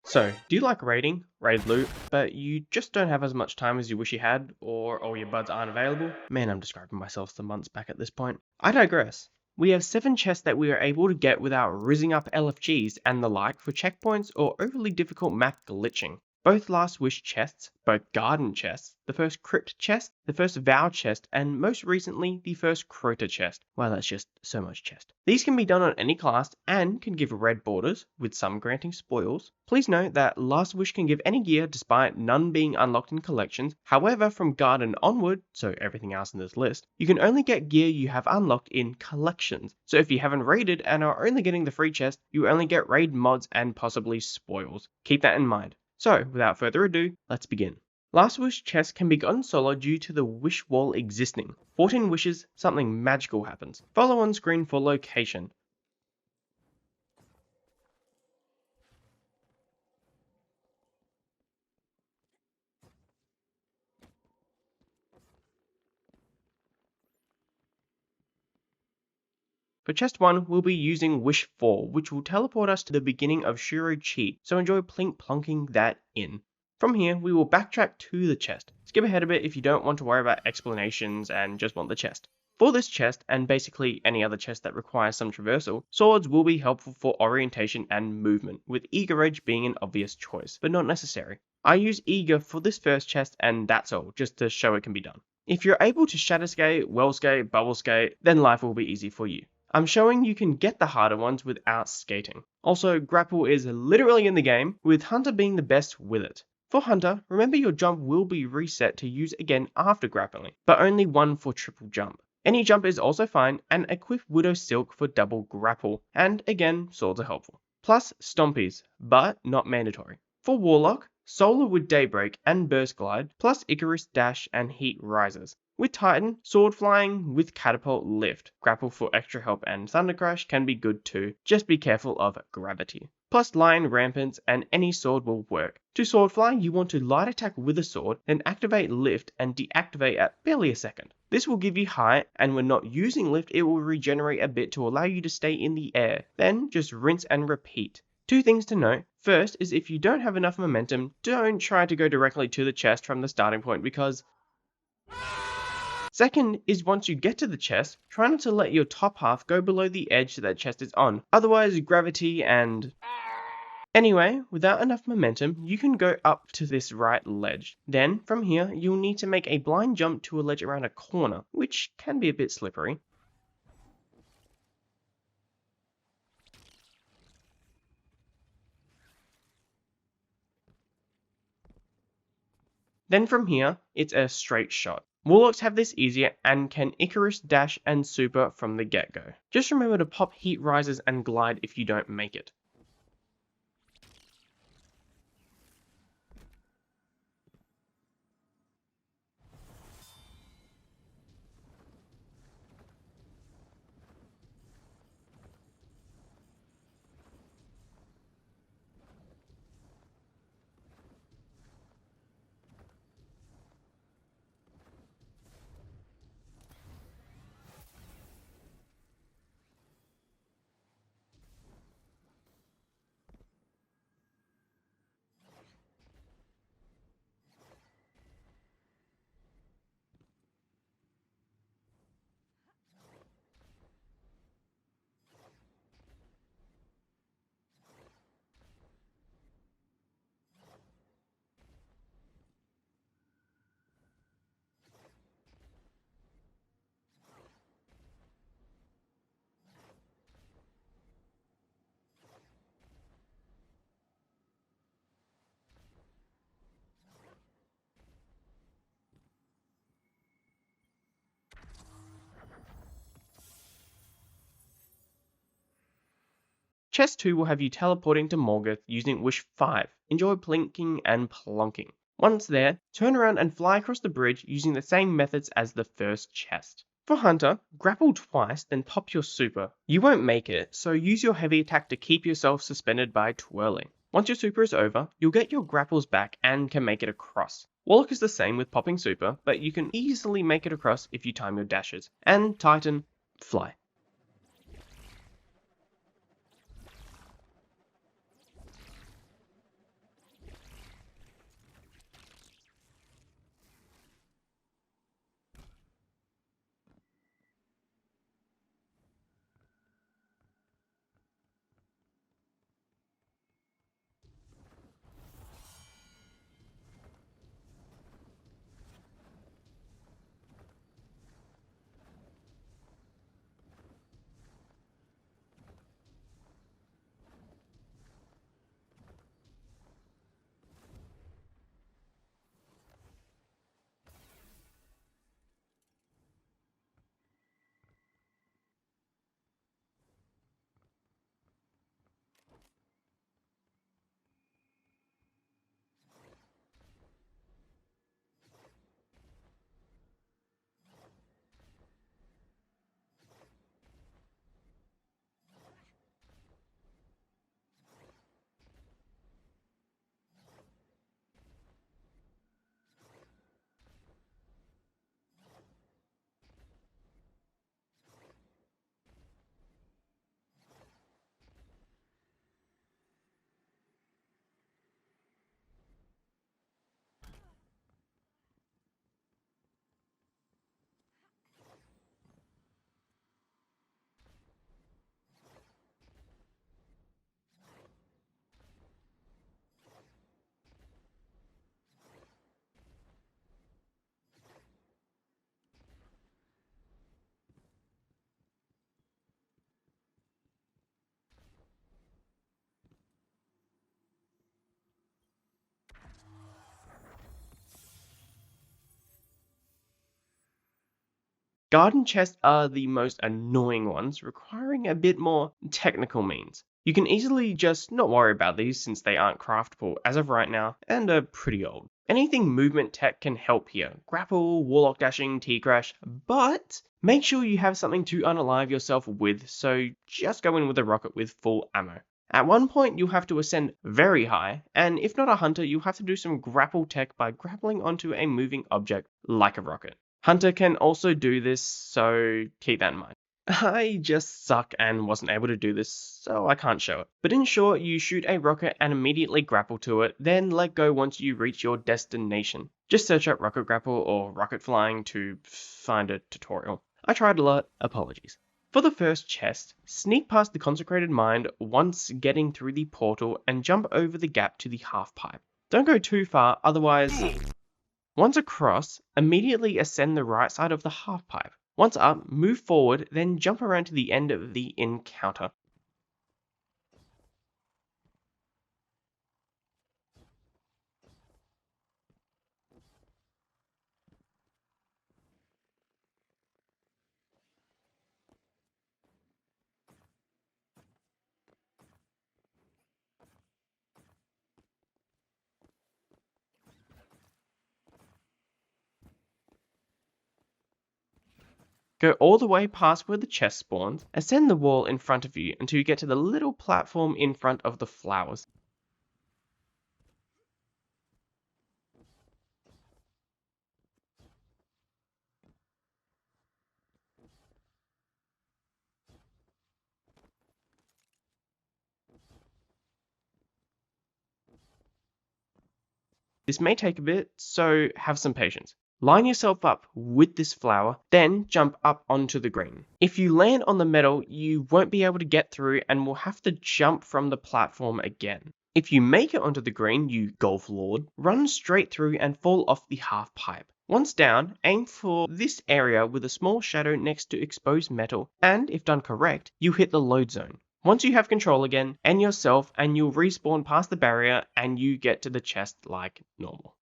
So, do you like raiding, raid loot, but you just don't have as much time as you wish you had, or all your buds aren't available? Man, I'm describing myself some months back at this point. I digress. We have 7 chests that we are able to get without rizzing up LFGs and the like for checkpoints or overly difficult map glitching. Both Last Wish chests, both Garden chests, the first Crypt chest, the first Vow chest, and most recently the first Crota chest. Wow, that's just so much chest. These can be done on any class and can give red borders, with some granting spoils. Please note that Last Wish can give any gear despite none being unlocked in collections. However, from Garden onward, so everything else in this list, you can only get gear you have unlocked in collections. So if you haven't raided and are only getting the free chest, you only get raid mods and possibly spoils. Keep that in mind. So, without further ado, let's begin. Last Wish chests can be gotten solo due to the wish wall existing. 14 wishes, something magical happens. Follow on screen for location. For chest 1, we'll be using Wish 4, which will teleport us to the beginning of Shuro Chi, so enjoy plonking that in. From here, we will backtrack to the chest. Skip ahead a bit if you don't want to worry about explanations and just want the chest. For this chest, and basically any other chest that requires some traversal, swords will be helpful for orientation and movement, with Eager Edge being an obvious choice, but not necessary. I use Eager for this first chest and that's all, just to show it can be done. If you're able to Shatter Skate, Well Skate, Bubble Skate, then life will be easy for you. I'm showing you can get the harder ones without skating. Also, grapple is literally in the game, with Hunter being the best with it. For Hunter, remember your jump will be reset to use again after grappling, but only one for triple jump. Any jump is also fine, and equip Widow Silk for double grapple, and again, swords are helpful. Plus Stompies, but not mandatory. For Warlock, Solar with Daybreak and Burst Glide, plus Icarus Dash and Heat Rises. With Titan, Sword Flying with Catapult Lift, Grapple for extra help and Thunder Crash can be good too, just be careful of gravity. Plus Lion Rampants and any sword will work. To Sword Fly, you want to light attack with a sword, then activate Lift and deactivate at barely a second. This will give you height, and when not using Lift it will regenerate a bit to allow you to stay in the air, then just rinse and repeat. 2 things to note. First is if you don't have enough momentum, don't try to go directly to the chest from the starting point because... Second is once you get to the chest, try not to let your top half go below the edge that chest is on, otherwise gravity and... Anyway, without enough momentum, you can go up to this right ledge. Then, from here, you'll need to make a blind jump to a ledge around a corner, which can be a bit slippery. Then from here, it's a straight shot. Warlocks have this easier and can Icarus dash and super from the get-go. Just remember to pop Heat Rises and Glide if you don't make it. Chest 2 will have you teleporting to Morgoth using Wish 5. Enjoy plinking and plonking. Once there, turn around and fly across the bridge using the same methods as the first chest. For Hunter, grapple twice, then pop your super. You won't make it, so use your heavy attack to keep yourself suspended by twirling. Once your super is over, you'll get your grapples back and can make it across. Warlock is the same with popping super, but you can easily make it across if you time your dashes. And Titan, fly. Garden chests are the most annoying ones, requiring a bit more technical means. You can easily just not worry about these since they aren't craftable as of right now and are pretty old. Anything movement tech can help here, grapple, warlock dashing, T-crash, but make sure you have something to unalive yourself with, so just go in with a rocket with full ammo. At one point you'll have to ascend very high, and if not a hunter you'll have to do some grapple tech by grappling onto a moving object like a rocket. Hunter can also do this, so keep that in mind. I just suck and wasn't able to do this, so I can't show it. But in short, you shoot a rocket and immediately grapple to it, then let go once you reach your destination. Just search up rocket grapple or rocket flying to find a tutorial. I tried a lot, apologies. For the first chest, sneak past the consecrated mind once getting through the portal and jump over the gap to the half pipe. Don't go too far, otherwise... Once across, immediately ascend the right side of the half pipe. Once up, move forward, then jump around to the end of the encounter. Go all the way past where the chest spawns, ascend the wall in front of you until you get to the little platform in front of the flowers. This may take a bit, so have some patience. Line yourself up with this flower, then jump up onto the green. If you land on the metal, you won't be able to get through and will have to jump from the platform again. If you make it onto the green, you golf lord, run straight through and fall off the half pipe. Once down, aim for this area with a small shadow next to exposed metal, and if done correct, you hit the load zone. Once you have control again, end yourself and you'll respawn past the barrier and you get to the chest like normal.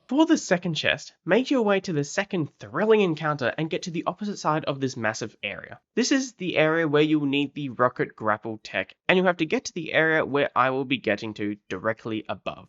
For the second chest, make your way to the second thrilling encounter and get to the opposite side of this massive area. This is the area where you'll need the rocket grapple tech, and you'll have to get to the area where I will be getting to directly above.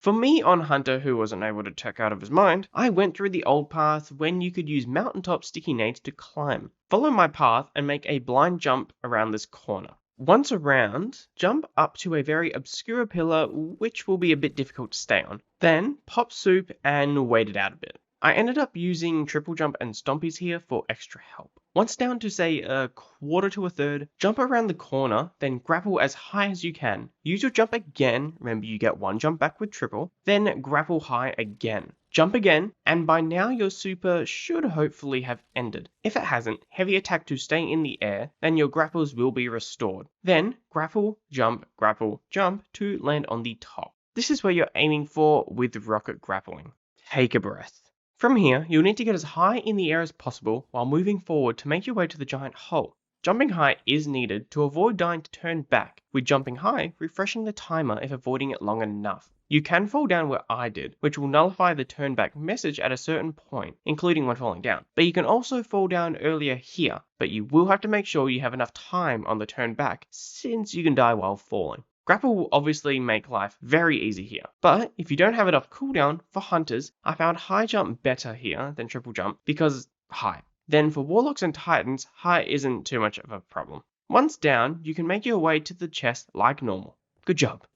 For me on Hunter who wasn't able to check out of his mind, I went through the old path when you could use mountaintop sticky nades to climb. Follow my path and make a blind jump around this corner. Once around, jump up to a very obscure pillar which will be a bit difficult to stay on. Then pop soup and wait it out a bit. I ended up using triple jump and stompies here for extra help. Once down to say a quarter to a third, jump around the corner, then grapple as high as you can. Use your jump again, remember you get one jump back with triple, then grapple high again. Jump again, and by now your super should hopefully have ended. If it hasn't, heavy attack to stay in the air, then your grapples will be restored. Then grapple, jump to land on the top. This is where you're aiming for with rocket grappling. Take a breath. From here, you'll need to get as high in the air as possible while moving forward to make your way to the giant hole. Jumping high is needed to avoid dying to turn back, with jumping high refreshing the timer if avoiding it long enough. You can fall down where I did, which will nullify the turn back message at a certain point, including when falling down. But you can also fall down earlier here, but you will have to make sure you have enough time on the turn back, since you can die while falling. Grapple will obviously make life very easy here, but if you don't have enough cooldown for hunters, I found high jump better here than triple jump because high. Then for warlocks and titans, high isn't too much of a problem. Once down, you can make your way to the chest like normal. Good job.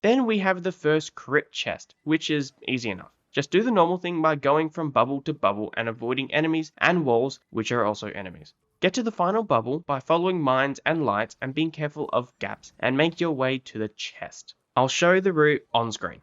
Then we have the first Crypt chest, which is easy enough. Just do the normal thing by going from bubble to bubble and avoiding enemies and walls, which are also enemies. Get to the final bubble by following mines and lights and being careful of gaps, and make your way to the chest. I'll show the route on screen.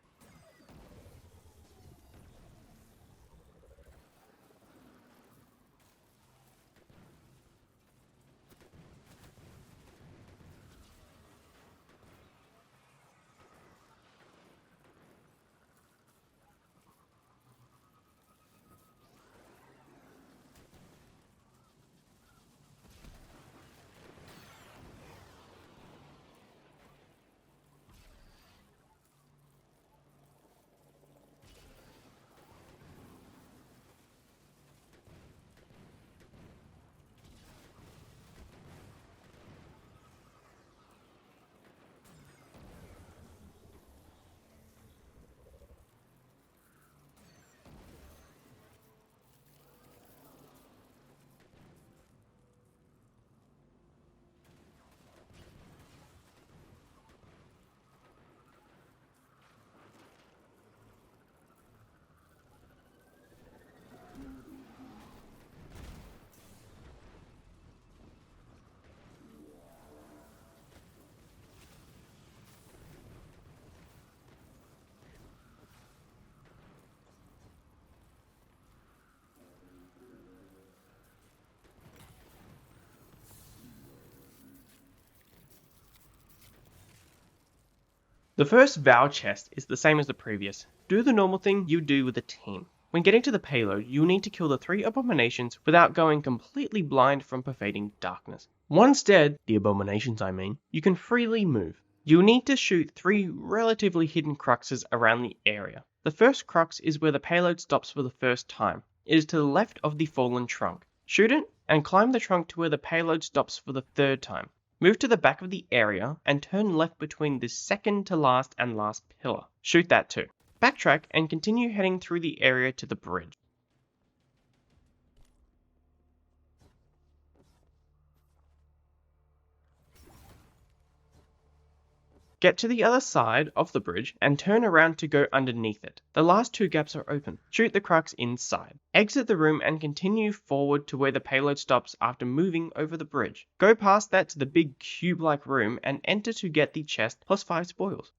The first Vow chest is the same as the previous. Do the normal thing you do with a team. When getting to the payload, you'll need to kill the 3 abominations without going completely blind from pervading darkness. Once dead, the abominations I mean, you can freely move. You'll need to shoot 3 relatively hidden cruxes around the area. The first crux is where the payload stops for the first time. It is to the left of the fallen trunk. Shoot it and climb the trunk to where the payload stops for the 3rd time. Move to the back of the area and turn left between the second to last and last pillar. Shoot that too. Backtrack and continue heading through the area to the bridge. Get to the other side of the bridge and turn around to go underneath it. The last 2 gaps are open. Shoot the crux inside. Exit the room and continue forward to where the payload stops after moving over the bridge. Go past that to the big cube-like room and enter to get the chest plus 5 spoils.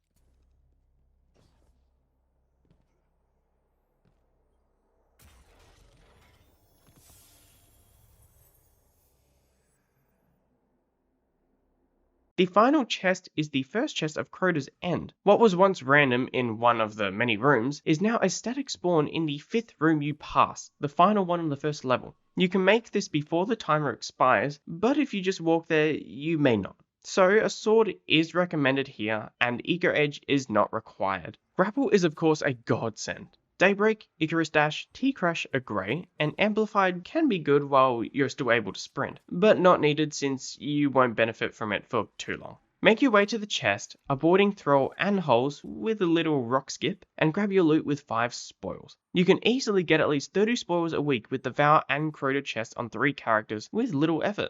The final chest is the first chest of Crota's End. What was once random in one of the many rooms is now a static spawn in the 5th room you pass, the final one on the first level. You can make this before the timer expires, but if you just walk there, you may not. So a sword is recommended here, and Eco Edge is not required. Grapple is of course a godsend. Daybreak, Icarus Dash, T-Crash are grey, and Amplified can be good while you're still able to sprint, but not needed since you won't benefit from it for too long. Make your way to the chest, avoiding throw and holes with a little rock skip, and grab your loot with 5 spoils. You can easily get at least 30 spoils a week with the Vow and Crota chest on 3 characters with little effort.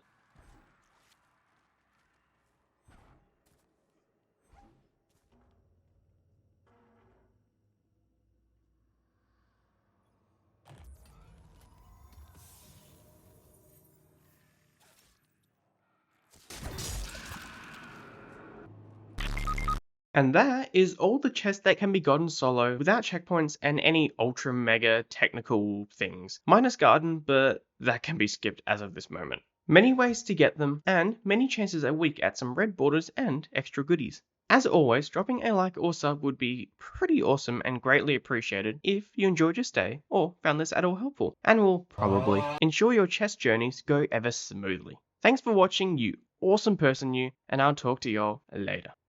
And that is all the chests that can be gotten solo without checkpoints and any ultra mega technical things. Minus garden, but that can be skipped as of this moment. Many ways to get them, and many chances a week at some red borders and extra goodies. As always, dropping a like or sub would be pretty awesome and greatly appreciated if you enjoyed your stay or found this at all helpful, and will probably ensure your chest journeys go ever smoothly. Thanks for watching, you awesome person you, and I'll talk to y'all later.